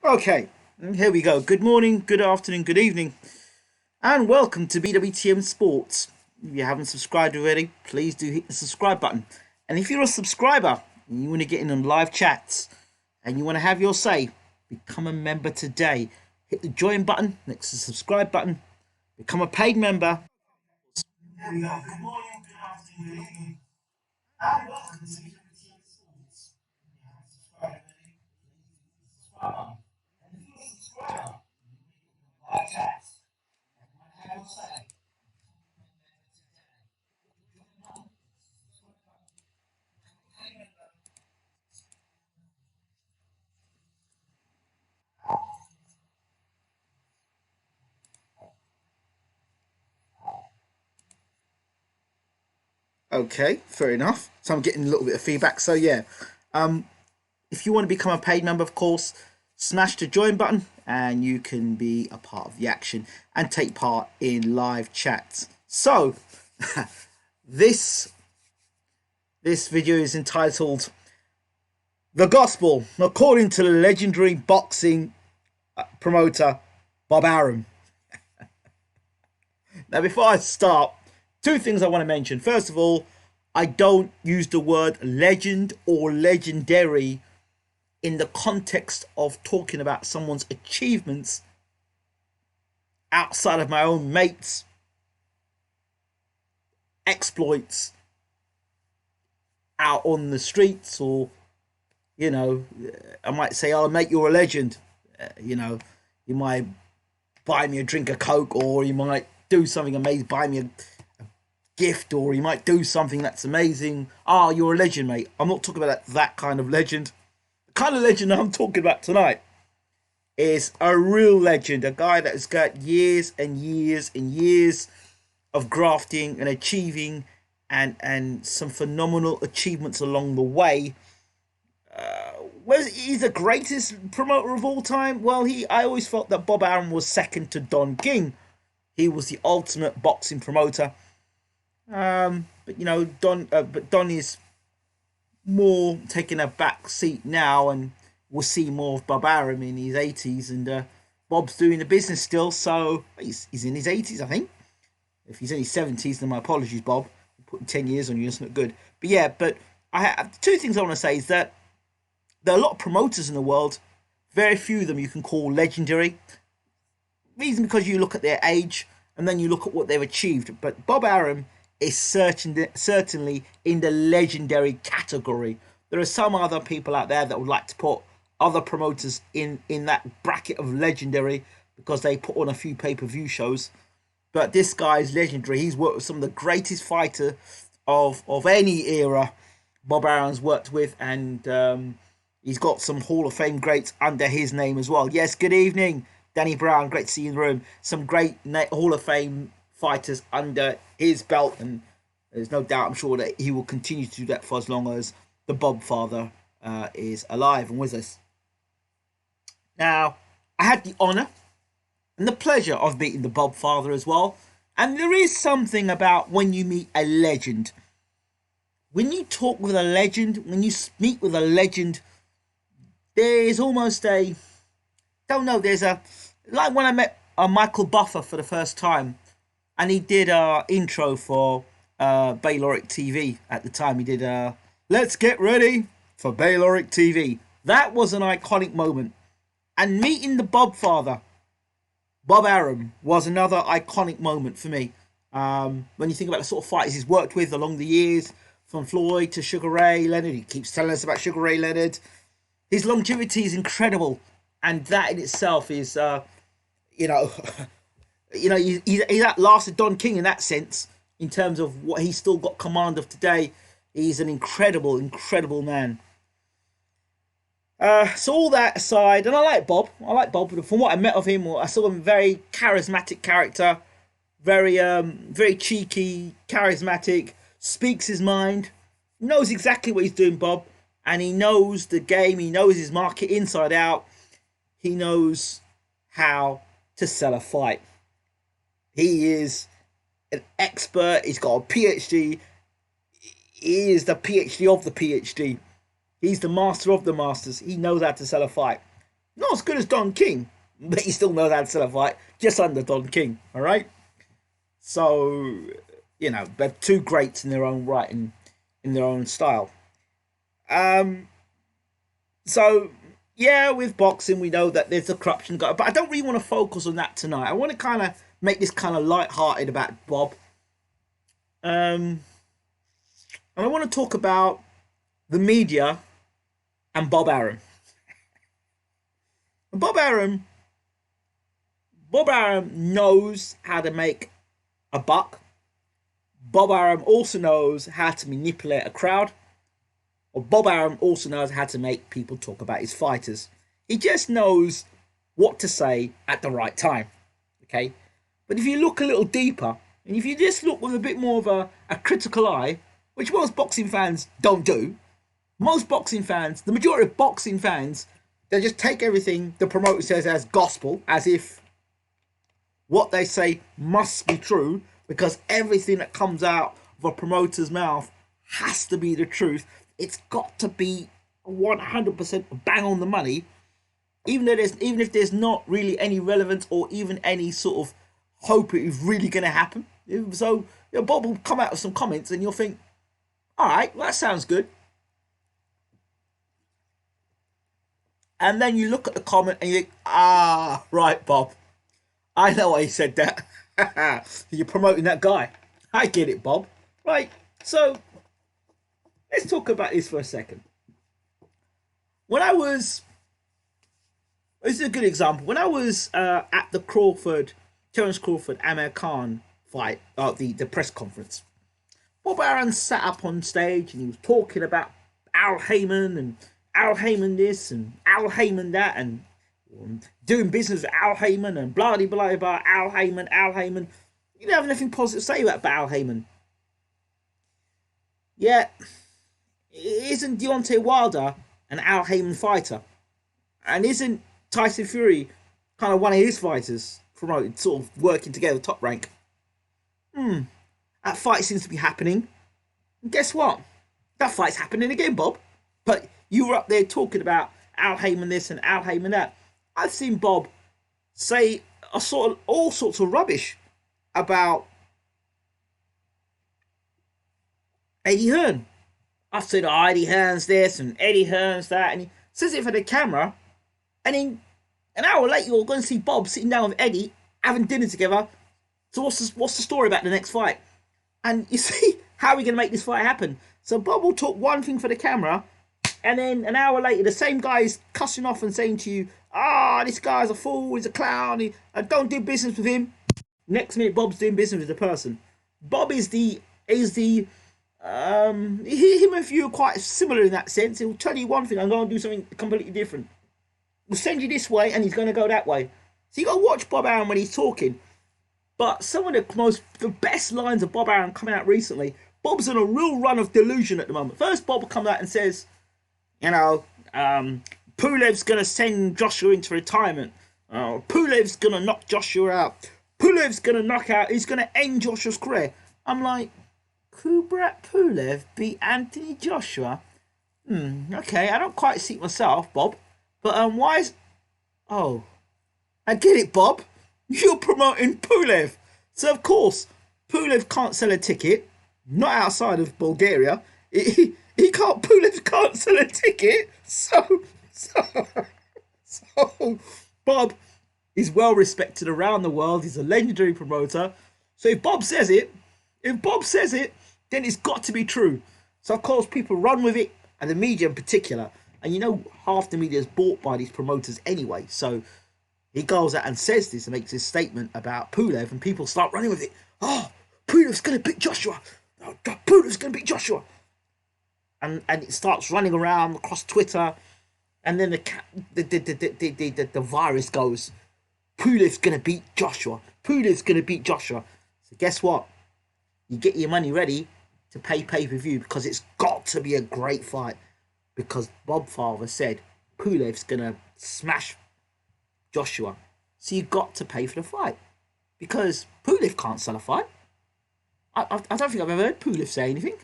Okay, here we go. Good morning, good afternoon, good evening, and welcome to BWTM Sports. If you haven't subscribed already, please do hit the subscribe button. And if you're a subscriber and you want to get in on live chats and you want to have your say, become a member today. Hit the join button next to the subscribe button. Become a paid member. Here we go. Good morning, good afternoon, good evening, and welcome to BWTM Sports. If you haven't subscribed already, please hit the subscribe button. And if you're a subscriber, live chats. Okay, fair enough. So I'm getting a little bit of feedback. So yeah, if you want to become a paid member, of course, smash the join button and you can be a part of the action and take part in live chats. So this this video is entitled "The Gospel According to the Legendary Boxing Promoter Bob Arum." Now, before I start, two things I want to mention. First of all, I don't use the word legend or legendary in the context of talking about someone's achievements outside of my own mates' exploits out on the streets, or you know, I might say, "Oh, mate, you're a legend." You know, you might buy me a drink of Coke, or you might do something amazing, buy me a gift, or you might do something that's amazing. Ah, you're a legend, mate. I'm not talking about that kind of legend. The kind of legend I'm talking about tonight is a real legend, a guy that has got years and years and years of grafting and achieving and some phenomenal achievements along the way. Was he's the greatest promoter of all time? Well, I always felt that Bob Arum was second to Don King. He was the ultimate boxing promoter. But Don is more taking a back seat now, and we'll see more of Bob Arum in his 80s, and Bob's doing the business still, so he's in his 80s, I think. If he's in his 70s, then my apologies, Bob. I'm putting 10 years on you, it's not good. But yeah, but I have two things I want to say is that there are a lot of promoters in the world. Very few of them you can call legendary. Reason because you look at their age and then you look at what they've achieved. But Bob Arum is certainly in the legendary category. There are some other people out there that would like to put other promoters in that bracket of legendary because they put on a few pay-per-view shows. But this guy is legendary. He's worked with some of the greatest fighters of any era Bob Arum's worked with, and he's got some Hall of Fame greats under his name as well. Yes, good evening, Danny Brown. Great to see you in the room. Some great Hall of Fame fighters under his belt, and there's no doubt, I'm sure, that he will continue to do that for as long as the Bob father is alive and with us. Now, I had the honour and the pleasure of meeting the Bob father as well. And there is something about when you meet a legend. When you talk with a legend, when you speak with a legend, there is almost a, don't know, there's a, like when I met Michael Buffer for the first time, and he did our intro for Bayloric TV at the time. He did Let's Get Ready for Bayloric TV. That was an iconic moment. And meeting the Bob father, Bob Arum, was another iconic moment for me. When you think about the sort of fighters he's worked with along the years, from Floyd to Sugar Ray Leonard, he keeps telling us about Sugar Ray Leonard. His longevity is incredible, and that in itself is, you know, he's outlasted Don King in that sense. In terms of what he's still got command of today, he's an incredible man. So all that aside, and I like Bob. I like Bob. From what I met of him, I saw him very charismatic character, very cheeky, charismatic, speaks his mind, knows exactly what he's doing, Bob, and he knows the game. He knows his market inside out. He knows how to sell a fight. He is an expert. He's got a PhD. He is the PhD of the PhD. He's the master of the masters. He knows how to sell a fight. Not as good as Don King, but he still knows how to sell a fight, just under Don King. All right. So, they're two greats in their own right and in their own style. Um, so yeah, with boxing, we know that there's a corruption guy, but I don't really want to focus on that tonight. I want to kind of make this kind of light-hearted about Bob. And I want to talk about the media and Bob Arum. Bob Arum, Bob Arum knows how to make a buck. Bob Arum also knows how to manipulate a crowd. Or Bob Arum also knows how to make people talk about his fighters. He just knows what to say at the right time. Okay? But if you look a little deeper, and if you just look with a bit more of a critical eye, which most boxing fans don't do, most boxing fans, the majority of boxing fans, they just take everything the promoter says as gospel, as if what they say must be true, because everything that comes out of a promoter's mouth has to be the truth. It's got to be 100% bang on the money, even if there's not really any relevance or even any sort of hope it is really going to happen. So Bob will come out with some comments, and you'll think, all right, well, that sounds good. And then you look at the comment and you think, right, Bob, I know why he said that. You're promoting that guy. I get it, Bob. Right, so let's talk about this for a second. This is a good example. When I was at the Terence Crawford, Amir Khan fight, the press conference, Bob Arum sat up on stage and he was talking about Al Heyman and Al Heyman this and Al Heyman that and doing business with Al Heyman and blah blah blah blah. Al Heyman. You don't have anything positive to say about Al Heyman. Yeah, isn't Deontay Wilder an Al Heyman fighter? And isn't Tyson Fury kind of one of his fighters promoted, sort of working together, top rank? That fight seems to be happening. And guess what? That fight's happening again, Bob. But you were up there talking about Al Heyman this and Al Heyman that. I've seen Bob say all sorts of rubbish about Eddie Hearn. I've said, Eddie Hearn's this and Eddie Hearn's that, and he says it for the camera, and then an hour later you're going to see Bob sitting down with Eddie having dinner together. So what's the story about the next fight? And you see, how are we going to make this fight happen? So Bob will talk one thing for the camera, and then an hour later the same guy is cussing off and saying to you, this guy's a fool, he's a clown, I don't do business with him. Next minute Bob's doing business with the person. Bob is him and you are quite similar in that sense. He'll tell you one thing and go and do something completely different. We'll send you this way and he's going to go that way. So you got to watch Bob Arum when he's talking. But some of the best lines of Bob Arum coming out recently. Bob's on a real run of delusion at the moment. First, Bob comes out and says, Pulev's going to send Joshua into retirement. Pulev's going to knock Joshua out. Pulev's going to knock out, he's going to end Joshua's career. I'm like, Kubrat Pulev beat Anthony Joshua? Okay, I don't quite see it myself, Bob. But why is... Oh, I get it, Bob. You're promoting Pulev. So, of course, Pulev can't sell a ticket. Not outside of Bulgaria. Pulev can't sell a ticket. So Bob is well respected around the world. He's a legendary promoter. So if Bob says it, then it's got to be true. So of course people run with it, and the media in particular. And half the media is bought by these promoters anyway. So he goes out and says this and makes this statement about Pulev, and people start running with it. Oh, Pulev's going to beat Joshua. Pulev's going to beat Joshua. And it starts running around across Twitter. And then the virus goes, Pulev's going to beat Joshua. Pulev's going to beat Joshua. So guess what? You get your money ready to pay pay-per-view, because it's got to be a great fight. Because Bob Father said Pulev's going to smash Joshua. So you got to pay for the fight. Because Pulev can't sell a fight. I don't think I've ever heard Pulev say anything.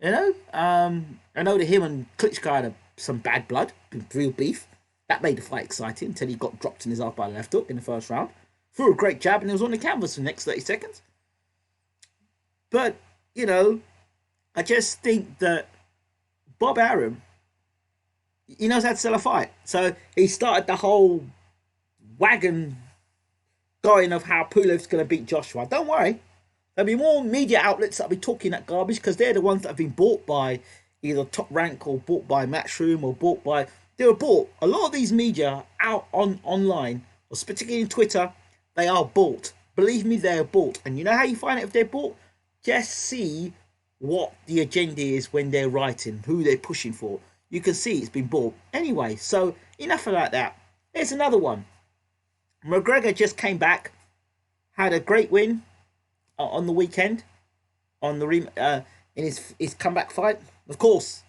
I know that him and Klitschko had some bad blood, real beef. That made the fight exciting until he got dropped in his ass by a left hook in the first round. Threw a great jab and he was on the canvas for the next 30 seconds. But, you know, I just think that Bob Arum, he knows how to sell a fight. So he started the whole wagon going of how Pulev's going to beat Joshua. Don't worry. There'll be more media outlets that'll be talking that garbage because they're the ones that have been bought by either Top Rank or bought by Matchroom or bought by... They were bought. A lot of these media out online, or particularly in Twitter, they are bought. Believe me, they're bought. And you know how you find out if they're bought? Just see what the agenda is when they're writing, who they're pushing for. You can see it's been bought. Anyway, so enough of that. Here's another one. McGregor just came back, had a great win on the weekend, on the in his comeback fight. Of course,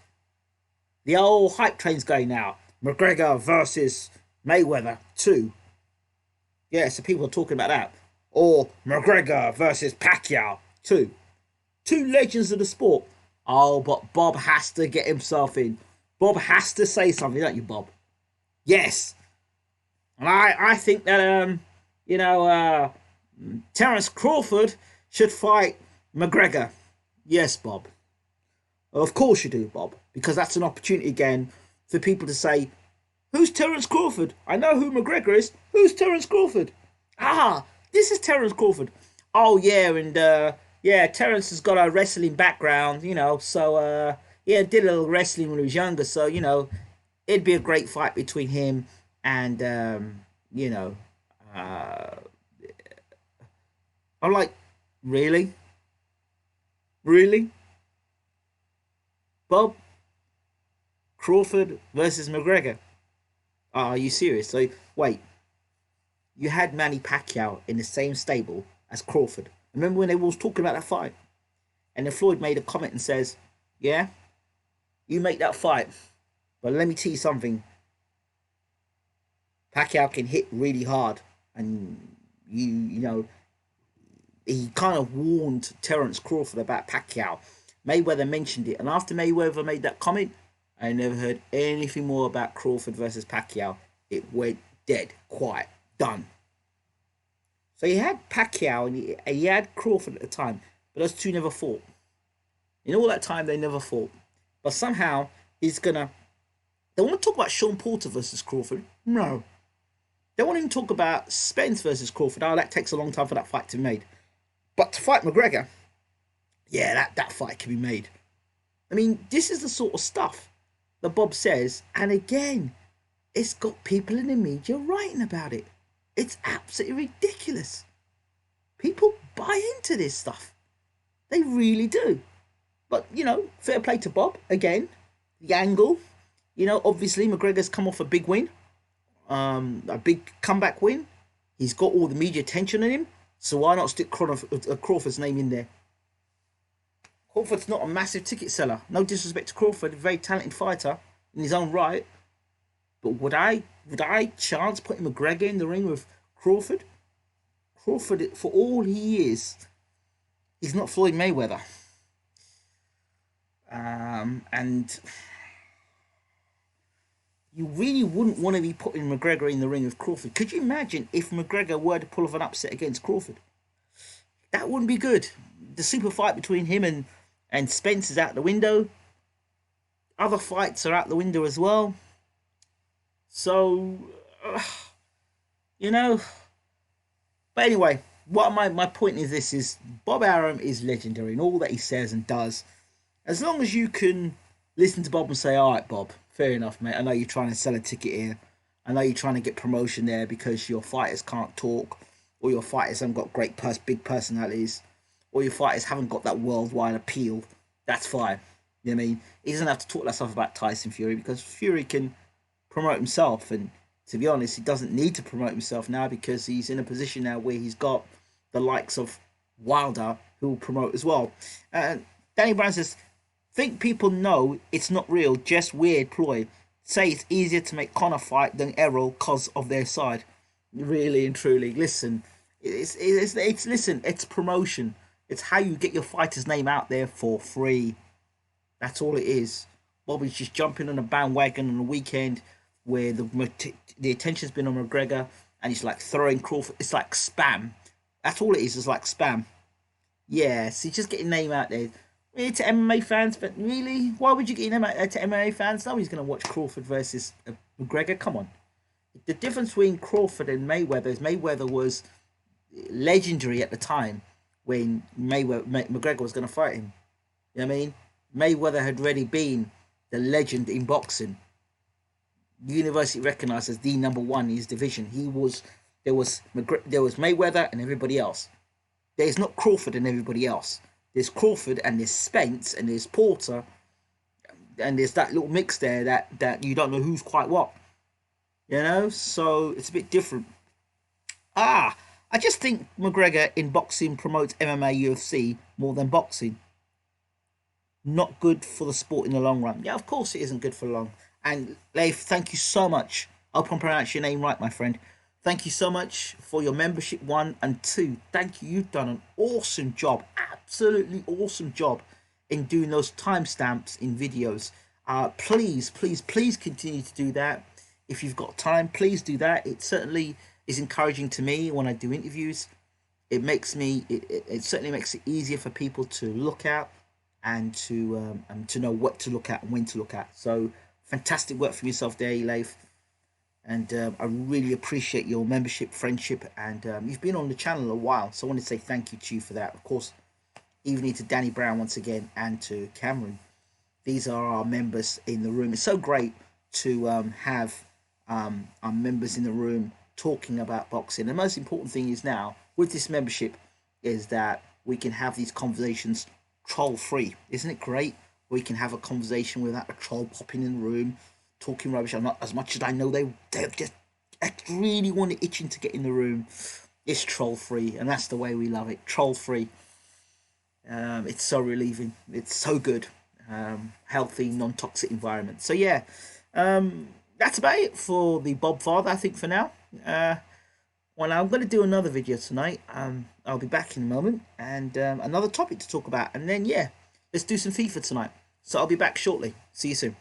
the old hype train's going now. McGregor versus Mayweather 2. Yeah, so people are talking about that. Or McGregor versus Pacquiao 2. Two legends of the sport. Oh, but Bob has to get himself in. Bob has to say something, don't you, Bob? Yes. And I think that, Terence Crawford should fight McGregor. Yes, Bob. Of course you do, Bob. Because that's an opportunity again for people to say, who's Terence Crawford? I know who McGregor is. Who's Terence Crawford? Ah, this is Terence Crawford. Oh, yeah, and, Terence has got a wrestling background, so, did a little wrestling when he was younger, so, it'd be a great fight between him and, I'm like, really? Really? Bob? Crawford versus McGregor? Are you serious? So, wait. You had Manny Pacquiao in the same stable as Crawford. Remember when they was talking about that fight? And then Floyd made a comment and says, yeah, you make that fight. But let me tell you something. Pacquiao can hit really hard. And, he kind of warned Terence Crawford about Pacquiao. Mayweather mentioned it. And after Mayweather made that comment, I never heard anything more about Crawford versus Pacquiao. It went dead, quiet, done. So he had Pacquiao and he had Crawford at the time, but those two never fought. In all that time, they never fought. But somehow, they want to talk about Sean Porter versus Crawford. No. They won't even talk about Spence versus Crawford. Oh, that takes a long time for that fight to be made. But to fight McGregor, yeah, that fight can be made. I mean, this is the sort of stuff that Bob says, and again, it's got people in the media writing about it. It's absolutely ridiculous. People buy into this stuff. They really do. But, fair play to Bob. Again, the angle. Obviously McGregor's come off a big win. A big comeback win. He's got all the media attention on him. So why not stick Crawford's name in there? Crawford's not a massive ticket seller. No disrespect to Crawford, a very talented fighter in his own right. But would I chance putting McGregor in the ring with Crawford? Crawford, for all he is, he's not Floyd Mayweather. And you really wouldn't want to be putting McGregor in the ring with Crawford. Could you imagine if McGregor were to pull off an upset against Crawford? That wouldn't be good. The super fight between him and Spence is out the window. Other fights are out the window as well. So, But anyway, what my point is this is Bob Arum is legendary in all that he says and does. As long as you can listen to Bob and say, all right, Bob, fair enough, mate. I know you're trying to sell a ticket here. I know you're trying to get promotion there because your fighters can't talk, or your fighters haven't got big personalities, or your fighters haven't got that worldwide appeal. That's fine. You know what I mean? He doesn't have to talk that stuff about Tyson Fury because Fury can promote himself. And to be honest, he doesn't need to promote himself now because he's in a position now where he's got the likes of Wilder who will promote as well. Danny Brown says, think people know it's not real, just weird ploy. Say it's easier to make Conor fight than Errol cause of their side. Really and truly, listen, it's promotion. It's how you get your fighter's name out there for free. That's all it is. Bobby's just jumping on a bandwagon on the weekend where the attention's been on McGregor, and he's like throwing Crawford. It's like spam. That's all it is. It's like spam. Yeah, so just getting name out there. Really to MMA fans, but really, why would you get your name out there to MMA fans? Nobody's gonna watch Crawford versus McGregor. Come on. The difference between Crawford and Mayweather is Mayweather was legendary at the time when McGregor was going to fight him. You know what I mean? Mayweather had already been the legend in boxing, universally recognized as the number one in his division. There was Mayweather and everybody else. There's not Crawford and everybody else. There's Crawford and there's Spence and there's Porter, and there's that little mix there that you don't know who's quite what. You know, so it's a bit different. I just think McGregor in boxing promotes MMA, UFC more than boxing. Not good for the sport in the long run. Yeah, of course it isn't good for long. And Leif, thank you so much. I hope I'm pronouncing your name right, my friend. Thank you so much for your membership, 1 and 2. Thank you. You've done an awesome job. Absolutely awesome job in doing those timestamps in videos. Please continue to do that. If you've got time, please do that. It certainly is encouraging to me when I do interviews. It certainly makes it easier for people to look at and to know what to look at and when to look at. So fantastic work from yourself there, Leif. And I really appreciate your membership, friendship, and you've been on the channel a while. So I want to say thank you to you for that. Of course, evening to Danny Brown once again and to Cameron. These are our members in the room. It's so great to have our members in the room talking about boxing. The most important thing is now with this membership is that we can have these conversations troll free. Isn't it great? We can have a conversation without a troll popping in the room talking rubbish. I'm not, as much as I know they just really want it, itching to get in the room. It's troll free, and that's the way we love it. Troll free. It's so relieving. It's so good. Healthy, non-toxic environment. So yeah, that's about it for the Bob Father, I think, for now. Well, I'm going to do another video tonight. I'll be back in a moment, and another topic to talk about. And then, yeah, let's do some FIFA tonight. So I'll be back shortly. See you soon.